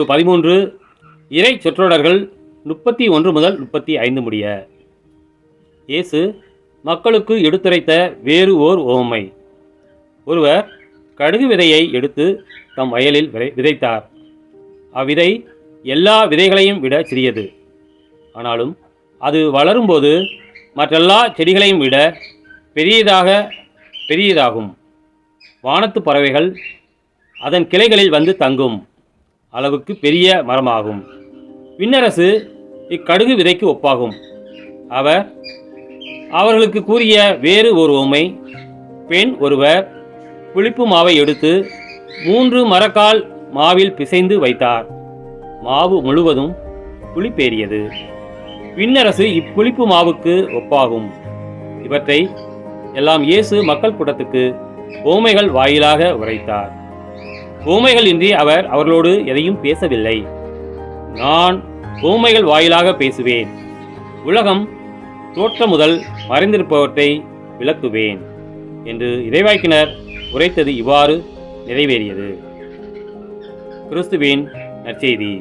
13 இறை சொற்றொடர்கள் 31 முதல் 35 முடிய. இயேசு மக்களுக்கு எடுத்துரைத்த வேறு ஓர் உவமை. ஒருவர் கடுகு விதையை எடுத்து தம் வயலில் விதைத்தார். அவ்விதை எல்லா விதைகளையும் விட சிறியது. ஆனாலும் அது வளரும்போது மற்றெல்லா செடிகளையும் விட பெரியதாகும். வானத்து பறவைகள் அதன் கிளைகளில் வந்து தங்கும் அளவுக்கு பெரிய மரமாகும். விண்ணரசு இக்கடுகு விதைக்கு ஒப்பாகும். அவர்களுக்கு கூறிய வேறு ஒரு உவமை, பெண் ஒருவர் புளிப்பு மாவை எடுத்து 3 மரக்கால் மாவில் பிசைந்து வைத்தார். மாவு முழுவதும் புளிப்பேறியது. விண்ணரசு இப்புளிப்பு மாவுக்கு ஒப்பாகும். இவற்றை எல்லாம் இயேசு மக்கள் கூட்டத்துக்கு உவமைகள் வாயிலாக உரைத்தார். உவமைகள் இன்றி அவர் அவர்களோடு எதையும் பேசவில்லை. நான் உவமைகள் வாயிலாக பேசுவேன். உலகம் தோற்றம் முதல் மறைந்திருப்பவற்றை விளக்குவேன் என்று இறைவாக்கினர் உரைத்தது இவ்வாறு நிறைவேறியது. கிறிஸ்துவின் நற்செய்தி.